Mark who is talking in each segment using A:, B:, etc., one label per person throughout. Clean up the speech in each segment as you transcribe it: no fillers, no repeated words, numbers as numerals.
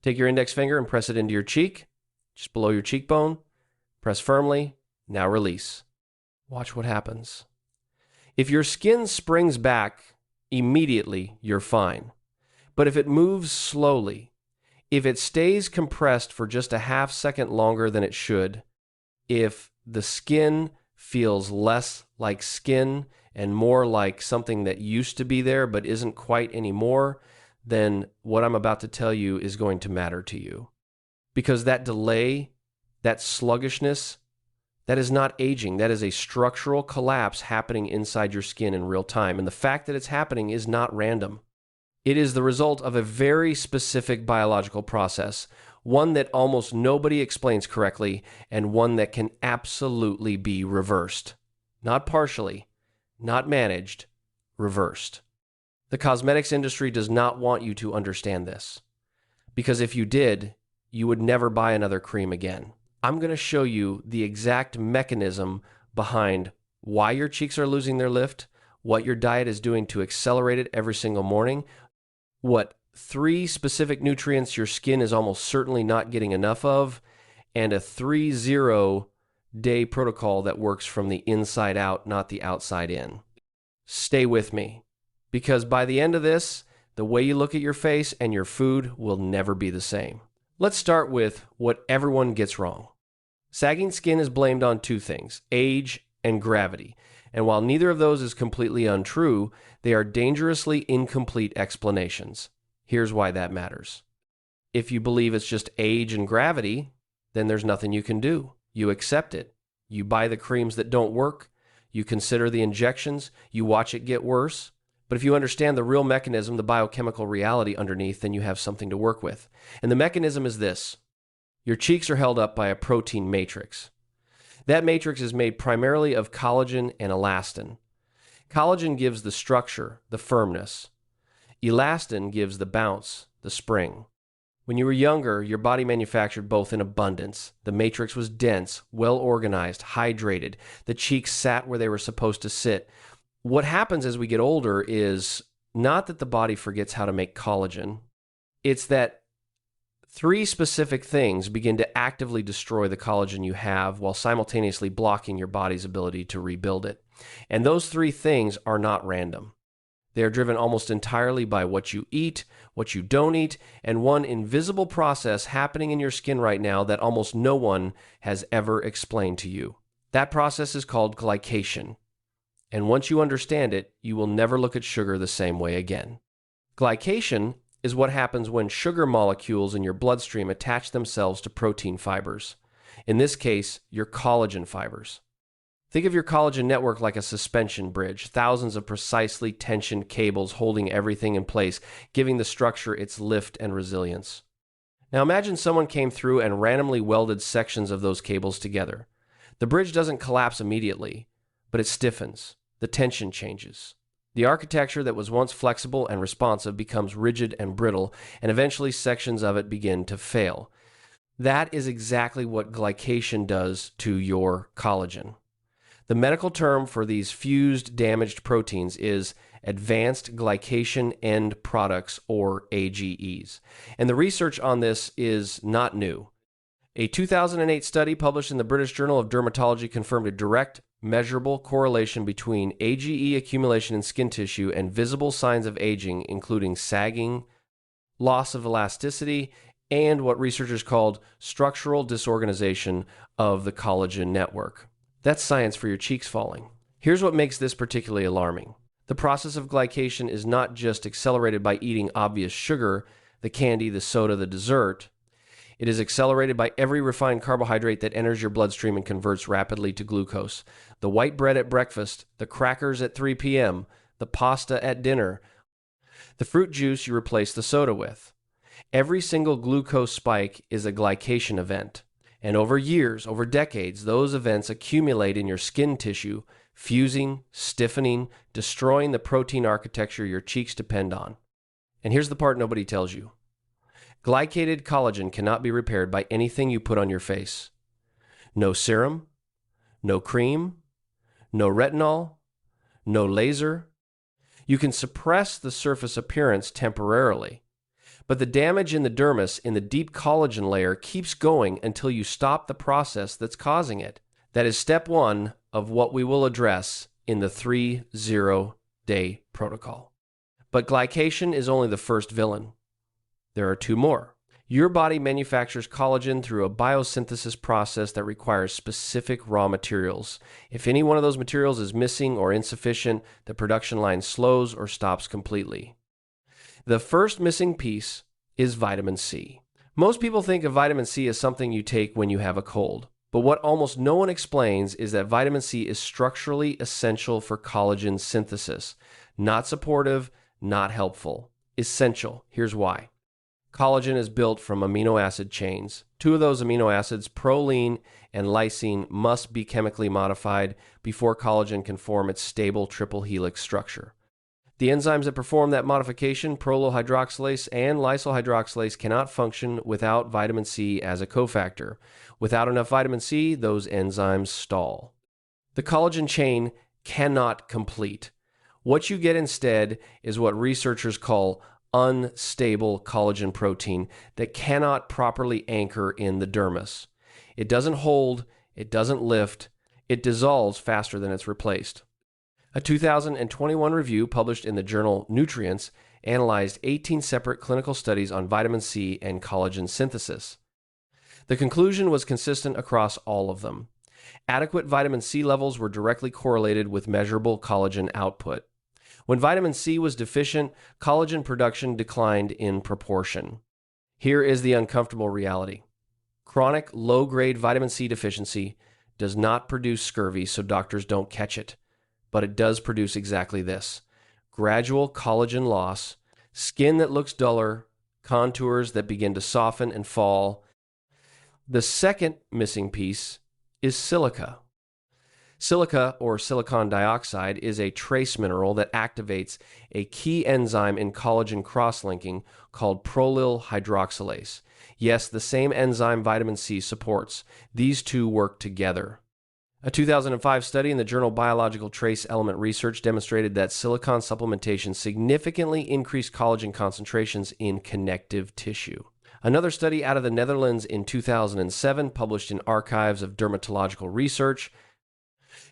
A: Take your index finger and press it into your cheek, just below your cheekbone. Press firmly. Now release. Watch what happens. If your skin springs back immediately, you're fine. But if it moves slowly, if it stays compressed for just a half second longer than it should, if the skin feels less like skin and more like something that used to be there but isn't quite anymore, then what I'm about to tell you is going to matter to you. Because that delay, that sluggishness, that is not aging. That is a structural collapse happening inside your skin in real time. And the fact that it's happening is not random. It is the result of a very specific biological process, one that almost nobody explains correctly, and one that can absolutely be reversed. Not partially, not managed, reversed. The cosmetics industry does not want you to understand this, because if you did, you would never buy another cream again. I'm going to show you the exact mechanism behind why your cheeks are losing their lift, what your diet is doing to accelerate it every single morning, what 3 specific nutrients your skin is almost certainly not getting enough of, and a 3-0-day protocol that works from the inside out, not the outside in. Stay with me, because by the end of this, the way you look at your face and your food will never be the same. Let's start with what everyone gets wrong. Sagging skin is blamed on 2 things, age and gravity. And while neither of those is completely untrue, they are dangerously incomplete explanations. Here's why that matters. If you believe it's just age and gravity, then there's nothing you can do. You accept it. You buy the creams that don't work. You consider the injections. You watch it get worse. But if you understand the real mechanism, the biochemical reality underneath, then you have something to work with. And the mechanism is this. Your cheeks are held up by a protein matrix. That matrix is made primarily of collagen and elastin. Collagen gives the structure, the firmness. Elastin gives the bounce, the spring. When you were younger, your body manufactured both in abundance. The matrix was dense, well organized, hydrated. The cheeks sat where they were supposed to sit. What happens as we get older is not that the body forgets how to make collagen. It's that 3 specific things begin to actively destroy the collagen you have while simultaneously blocking your body's ability to rebuild it. And those 3 things are not random. They are driven almost entirely by what you eat, what you don't eat, and one invisible process happening in your skin right now that almost no one has ever explained to you. That process is called glycation. And once you understand it, you will never look at sugar the same way again. Glycation is what happens when sugar molecules in your bloodstream attach themselves to protein fibers. In this case, your collagen fibers. Think of your collagen network like a suspension bridge, thousands of precisely tensioned cables holding everything in place, giving the structure its lift and resilience. Now imagine someone came through and randomly welded sections of those cables together. The bridge doesn't collapse immediately, but it stiffens. The tension changes. The architecture that was once flexible and responsive becomes rigid and brittle, and eventually sections of it begin to fail. That is exactly what glycation does to your collagen. The medical term for these fused, damaged proteins is advanced glycation end products, or AGEs. And the research on this is not new. A 2008 study published in the British Journal of Dermatology confirmed a direct, measurable correlation between AGE accumulation in skin tissue and visible signs of aging, including sagging, loss of elasticity, and what researchers called structural disorganization of the collagen network. That's science for your cheeks falling. Here's what makes this particularly alarming. The process of glycation is not just accelerated by eating obvious sugar, the candy, the soda, the dessert. It is accelerated by every refined carbohydrate that enters your bloodstream and converts rapidly to glucose. The white bread at breakfast, the crackers at 3 p.m., the pasta at dinner, the fruit juice you replace the soda with. Every single glucose spike is a glycation event. And over years, over decades, those events accumulate in your skin tissue, fusing, stiffening, destroying the protein architecture your cheeks depend on. And here's the part nobody tells you. Glycated collagen cannot be repaired by anything you put on your face. No serum, no cream, no retinol, no laser. You can suppress the surface appearance temporarily, But the damage in the dermis, in the deep collagen layer, keeps going until you stop the process that's causing it. That is step one of what we will address in the 3-0-day protocol. But glycation is only the first villain. There are two more. Your body manufactures collagen through a biosynthesis process that requires specific raw materials. If any one of those materials is missing or insufficient, the production line slows or stops completely. The first missing piece is vitamin C. Most people think of vitamin C as something you take when you have a cold. But what almost no one explains is that vitamin C is structurally essential for collagen synthesis. Not supportive, not helpful. Essential. Here's why. Collagen is built from amino acid chains. Two of those amino acids, proline and lysine, must be chemically modified before collagen can form its stable triple helix structure. The enzymes that perform that modification, prolyl hydroxylase and lysyl hydroxylase, cannot function without vitamin C as a cofactor. Without enough vitamin C, those enzymes stall. The collagen chain cannot complete. What you get instead is what researchers call unstable collagen protein that cannot properly anchor in the dermis. It doesn't hold, it doesn't lift, it dissolves faster than it's replaced. A 2021 review published in the journal Nutrients analyzed 18 separate clinical studies on vitamin C and collagen synthesis. The conclusion was consistent across all of them. Adequate vitamin C levels were directly correlated with measurable collagen output. When vitamin C was deficient, collagen production declined in proportion. Here is the uncomfortable reality. Chronic low-grade vitamin C deficiency does not produce scurvy, so doctors don't catch it. But it does produce exactly this: gradual collagen loss, skin that looks duller, contours that begin to soften and fall. The second missing piece is silica. Silica, or silicon dioxide, is a trace mineral that activates a key enzyme in collagen cross-linking called prolyl hydroxylase. Yes, the same enzyme vitamin C supports. These two work together. A 2005 study in the journal Biological Trace Element Research demonstrated that silicon supplementation significantly increased collagen concentrations in connective tissue. Another study out of the Netherlands in 2007, published in Archives of Dermatological Research,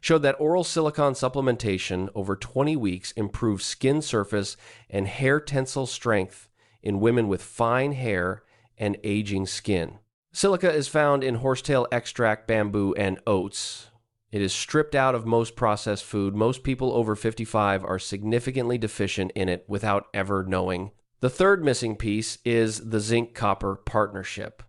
A: showed that oral silicon supplementation over 20 weeks improved skin surface and hair tensile strength in women with fine hair and aging skin. Silica is found in horsetail extract, bamboo, and oats. It is stripped out of most processed food. Most people over 55 are significantly deficient in it without ever knowing. The third missing piece is the zinc-copper partnership.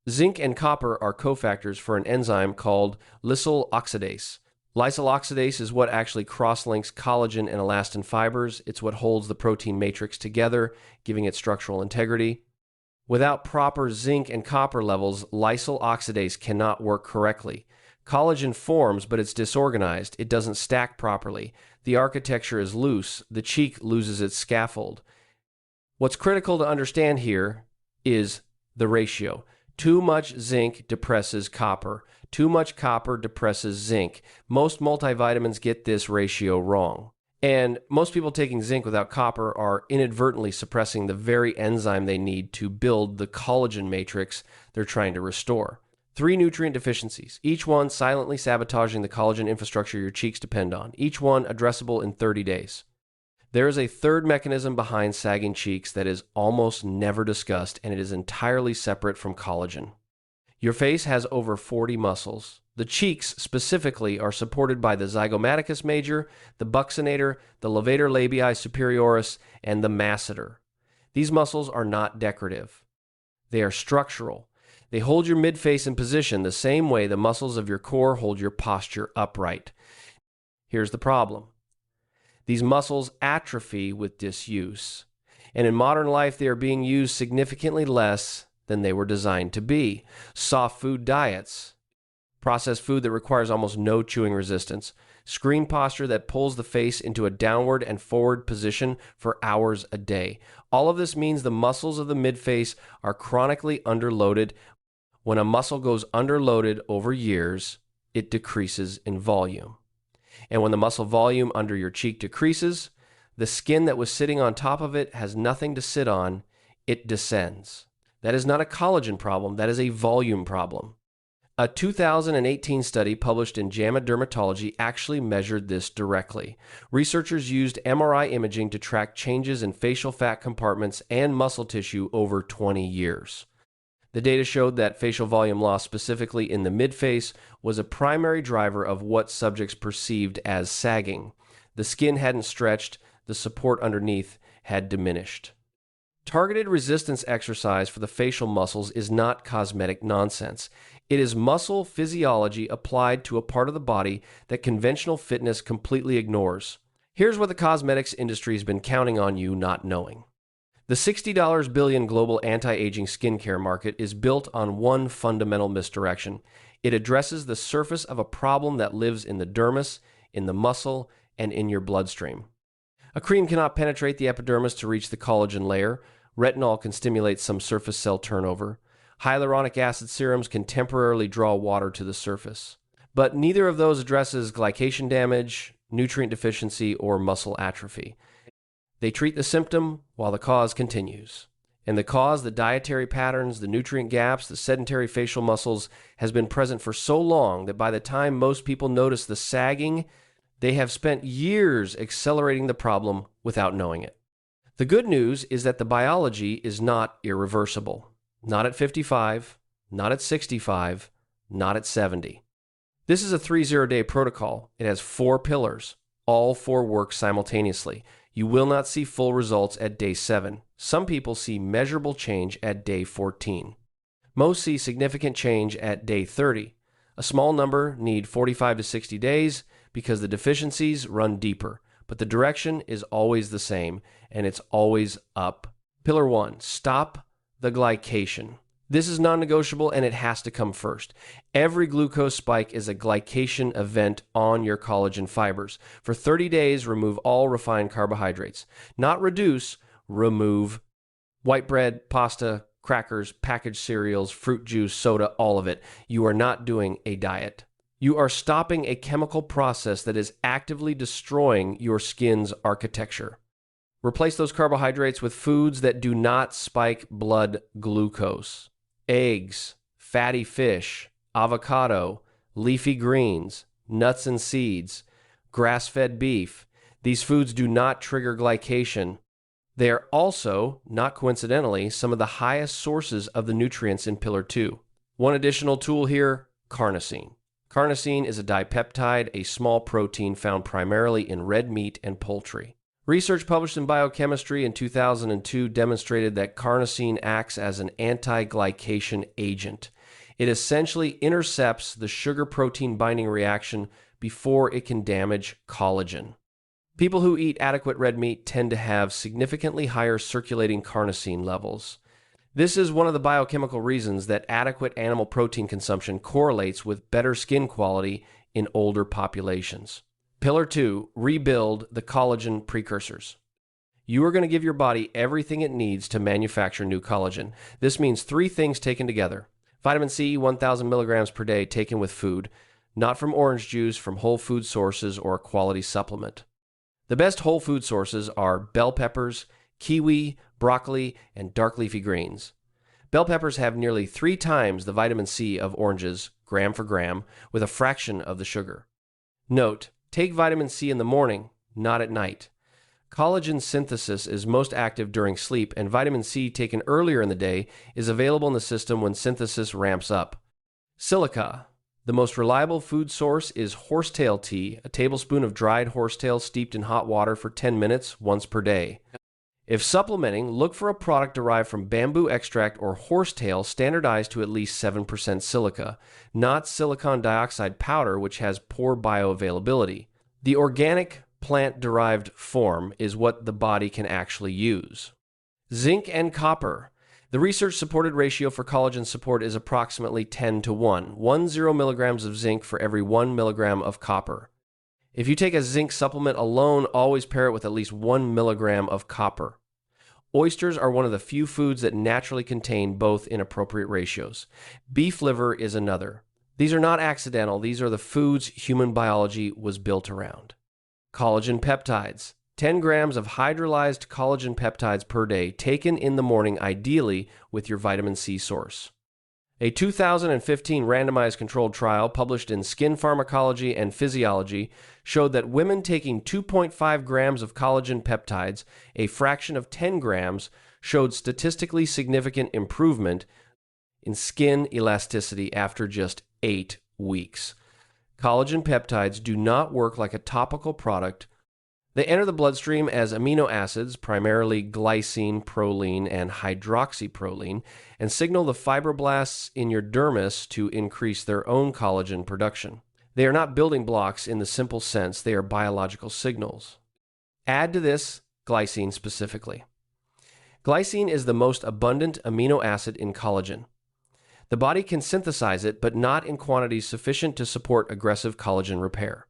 A: Zinc and copper are cofactors for an enzyme called lysyl oxidase. Lysyl oxidase is what actually cross-links collagen and elastin fibers. It's what holds the protein matrix together, giving it structural integrity. Without proper zinc and copper levels, lysyl oxidase cannot work correctly. Collagen forms, but it's disorganized. It doesn't stack properly. The architecture is loose. The cheek loses its scaffold. What's critical to understand here is the ratio. Too much zinc depresses copper. Too much copper depresses zinc. Most multivitamins get this ratio wrong. And most people taking zinc without copper are inadvertently suppressing the very enzyme they need to build the collagen matrix they're trying to restore. 3 nutrient deficiencies, each one silently sabotaging the collagen infrastructure your cheeks depend on, each one addressable in 30 days. There is a third mechanism behind sagging cheeks that is almost never discussed, and it is entirely separate from collagen. Your face has over 40 muscles. The cheeks specifically are supported by the zygomaticus major, the buccinator, the levator labii superioris, and the masseter. These muscles are not decorative. They are structural. They hold your midface in position the same way the muscles of your core hold your posture upright. Here's the problem. These muscles atrophy with disuse, and in modern life they are being used significantly less than they were designed to be. Soft food diets, processed food that requires almost no chewing resistance, screen posture that pulls the face into a downward and forward position for hours a day. All of this means the muscles of the midface are chronically underloaded. When a muscle goes underloaded over years, it decreases in volume. And when the muscle volume under your cheek decreases, the skin that was sitting on top of it has nothing to sit on. it descends. That is not a collagen problem, that is a volume problem. A 2018 study published in JAMA Dermatology actually measured this directly. Researchers used MRI imaging to track changes in facial fat compartments and muscle tissue over 20 years. The data showed that facial volume loss, specifically in the midface, was a primary driver of what subjects perceived as sagging. The skin hadn't stretched, the support underneath had diminished. Targeted resistance exercise for the facial muscles is not cosmetic nonsense. It is muscle physiology applied to a part of the body that conventional fitness completely ignores. Here's what the cosmetics industry has been counting on you not knowing. The $60 billion global anti-aging skincare market is built on one fundamental misdirection. It addresses the surface of a problem that lives in the dermis, in the muscle, and in your bloodstream. A cream cannot penetrate the epidermis to reach the collagen layer. Retinol can stimulate some surface cell turnover. Hyaluronic acid serums can temporarily draw water to the surface. But neither of those addresses glycation damage, nutrient deficiency, or muscle atrophy. They treat the symptom while the cause continues. And the cause, the dietary patterns, the nutrient gaps, the sedentary facial muscles, has been present for so long that by the time most people notice the sagging, they have spent years accelerating the problem without knowing it. The good news is that the biology is not irreversible. Not at 55, not at 65, not at 70. This is a 30-day protocol. It has 4 pillars. All 4 work simultaneously. You will not see full results at day 7. Some people see measurable change at day 14. Most see significant change at day 30. A small number need 45 to 60 days because the deficiencies run deeper. But the direction is always the same, and it's always up. Pillar 1, stop the glycation. This is non-negotiable, and it has to come first. Every glucose spike is a glycation event on your collagen fibers. For 30 days, remove all refined carbohydrates. Not reduce, remove. White bread, pasta, crackers, packaged cereals, fruit juice, soda, all of it. You are not doing a diet. You are stopping a chemical process that is actively destroying your skin's architecture. Replace those carbohydrates with foods that do not spike blood glucose. Eggs, fatty fish, avocado, leafy greens, nuts and seeds, grass-fed beef. These foods do not trigger glycation. They are also, not coincidentally, some of the highest sources of the nutrients in Pillar 2. One additional tool here, carnosine. Carnosine is a dipeptide, a small protein found primarily in red meat and poultry. Research published in Biochemistry in 2002 demonstrated that carnosine acts as an anti-glycation agent. It essentially intercepts the sugar-protein binding reaction before it can damage collagen. People who eat adequate red meat tend to have significantly higher circulating carnosine levels. This is one of the biochemical reasons that adequate animal protein consumption correlates with better skin quality in older populations. Pillar 2, rebuild the collagen precursors. You are going to give your body everything it needs to manufacture new collagen. This means 3 things taken together. Vitamin C, 1,000 milligrams per day taken with food, not from orange juice, from whole food sources or a quality supplement. The best whole food sources are bell peppers, kiwi, broccoli, and dark leafy greens. Bell peppers have nearly 3 times the vitamin C of oranges, gram for gram, with a fraction of the sugar. Note, take vitamin C in the morning, not at night. Collagen synthesis is most active during sleep, and vitamin C taken earlier in the day is available in the system when synthesis ramps up. Silica. The most reliable food source is horsetail tea, a tablespoon of dried horsetail steeped in hot water for 10 minutes once per day. If supplementing, look for a product derived from bamboo extract or horsetail standardized to at least 7% silica, not silicon dioxide powder, which has poor bioavailability. The organic plant-derived form is what the body can actually use. Zinc and copper. The research-supported ratio for collagen support is approximately 10 to 1, 10 milligrams of zinc for every 1 milligram of copper. If you take a zinc supplement alone, always pair it with at least 1 milligram of copper. Oysters are one of the few foods that naturally contain both in appropriate ratios. Beef liver is another. These are not accidental. These are the foods human biology was built around. Collagen peptides. 10 grams of hydrolyzed collagen peptides per day, taken in the morning, ideally with your vitamin C source. A 2015 randomized controlled trial published in Skin Pharmacology and Physiology showed that women taking 2.5 grams of collagen peptides, a fraction of 10 grams, showed statistically significant improvement in skin elasticity after just 8 weeks. Collagen peptides do not work like a topical product. They enter the bloodstream as amino acids, primarily glycine, proline, and hydroxyproline, and signal the fibroblasts in your dermis to increase their own collagen production. They are not building blocks in the simple sense, they are biological signals. Add to this glycine specifically. Glycine is the most abundant amino acid in collagen. The body can synthesize it, but not in quantities sufficient to support aggressive collagen repair.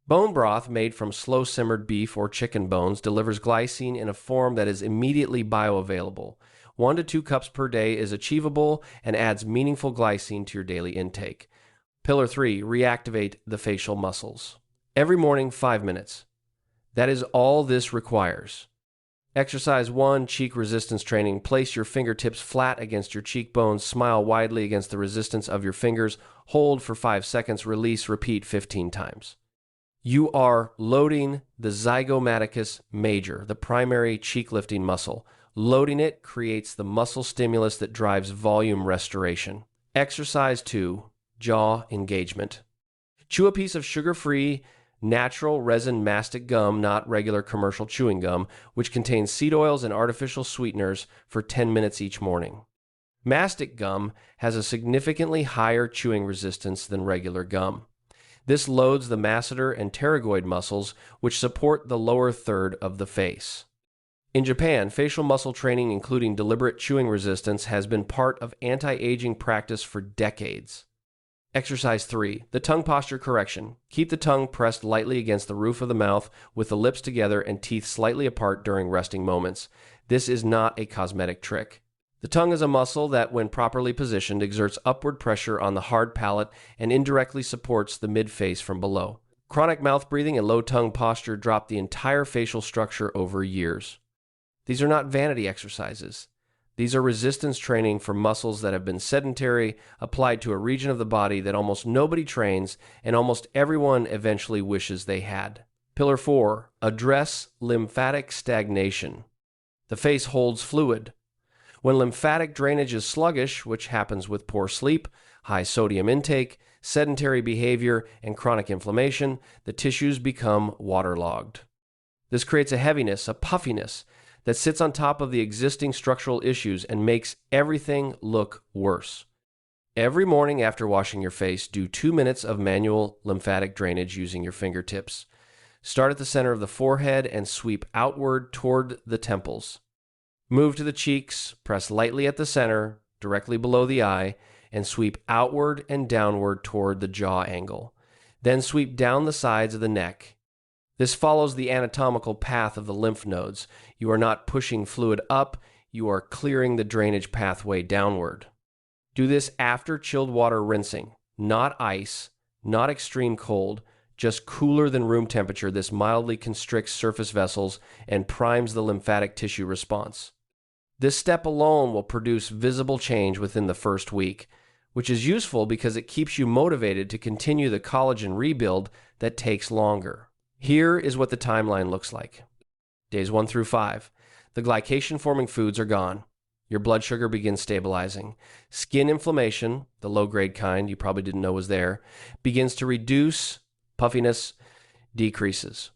A: Bone broth made from slow-simmered beef or chicken bones delivers glycine in a form that is immediately bioavailable. 1 to 2 cups per day is achievable and adds meaningful glycine to your daily intake. Pillar 3, reactivate the facial muscles. Every morning, 5 minutes. That is all this requires. Exercise 1, cheek resistance training. Place your fingertips flat against your cheekbones. Smile widely against the resistance of your fingers. Hold for 5 seconds. Release. Repeat 15 times. You are loading the zygomaticus major, the primary cheek lifting muscle. Loading it creates the muscle stimulus that drives volume restoration. Exercise 2, jaw engagement. Chew a piece of sugar-free, natural resin mastic gum, not regular commercial chewing gum, which contains seed oils and artificial sweeteners for 10 minutes each morning. Mastic gum has a significantly higher chewing resistance than regular gum. This loads the masseter and pterygoid muscles, which support the lower third of the face. In Japan, facial muscle training, including deliberate chewing resistance, has been part of anti-aging practice for decades. Exercise 3, the tongue posture correction. Keep the tongue pressed lightly against the roof of the mouth with the lips together and teeth slightly apart during resting moments. This is not a cosmetic trick. The tongue is a muscle that, when properly positioned, exerts upward pressure on the hard palate and indirectly supports the mid-face from below. Chronic mouth breathing and low tongue posture drop the entire facial structure over years. These are not vanity exercises. These are resistance training for muscles that have been sedentary, applied to a region of the body that almost nobody trains and almost everyone eventually wishes they had. Pillar 4, address lymphatic stagnation. The face holds fluid. When lymphatic drainage is sluggish, which happens with poor sleep, high sodium intake, sedentary behavior, and chronic inflammation, the tissues become waterlogged. This creates a heaviness, a puffiness, that sits on top of the existing structural issues and makes everything look worse. Every morning after washing your face, do 2 minutes of manual lymphatic drainage using your fingertips. Start at the center of the forehead and sweep outward toward the temples. Move to the cheeks, press lightly at the center, directly below the eye, and sweep outward and downward toward the jaw angle. Then sweep down the sides of the neck. This follows the anatomical path of the lymph nodes. You are not pushing fluid up, you are clearing the drainage pathway downward. Do this after chilled water rinsing, not ice, not extreme cold, just cooler than room temperature. This mildly constricts surface vessels and primes the lymphatic tissue response. This step alone will produce visible change within the first week, which is useful because it keeps you motivated to continue the collagen rebuild that takes longer. Here is what the timeline looks like. Days 1 through 5. The glycation-forming foods are gone. Your blood sugar begins stabilizing. Skin inflammation, the low-grade kind you probably didn't know was there, begins to reduce. Puffiness decreases.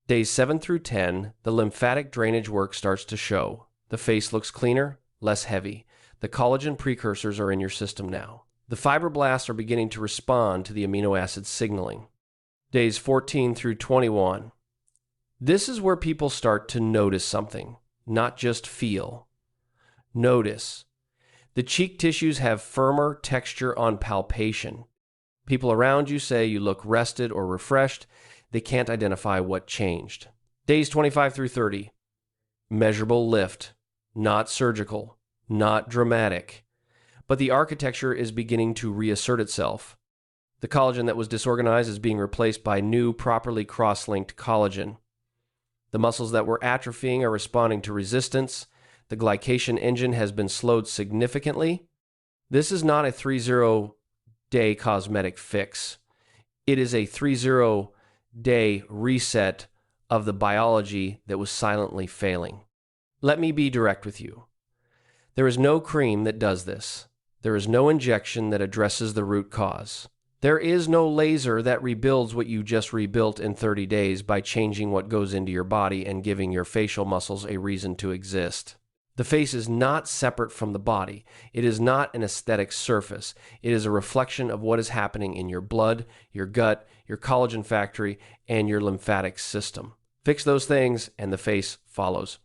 A: Days 7 through 10, the lymphatic drainage work starts to show. The face looks cleaner, less heavy. The collagen precursors are in your system now. The fibroblasts are beginning to respond to the amino acid signaling. Days 14 through 21. This is where people start to notice something, not just feel. Notice. The cheek tissues have firmer texture on palpation. People around you say you look rested or refreshed. They can't identify what changed. Days 25 through 30. Measurable lift. Not surgical. Not dramatic. But the architecture is beginning to reassert itself. The collagen that was disorganized is being replaced by new, properly cross-linked collagen. The muscles that were atrophying are responding to resistance. The glycation engine has been slowed significantly. This is not a 30-day cosmetic fix. It is a 30-day reset of the biology that was silently failing. Let me be direct with you. There is no cream that does this. There is no injection that addresses the root cause. There is no laser that rebuilds what you just rebuilt in 30 days by changing what goes into your body and giving your facial muscles a reason to exist. The face is not separate from the body. It is not an aesthetic surface. It is a reflection of what is happening in your blood, your gut, your collagen factory, and your lymphatic system. Fix those things, and the face follows.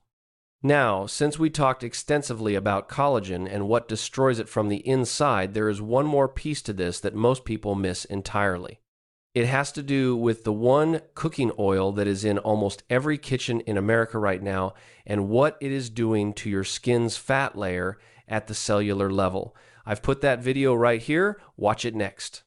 A: Now, since we talked extensively about collagen and what destroys it from the inside, there is one more piece to this that most people miss entirely. It has to do with the one cooking oil that is in almost every kitchen in America right now and what it is doing to your skin's fat layer at the cellular level. I've put that video right here. Watch it next.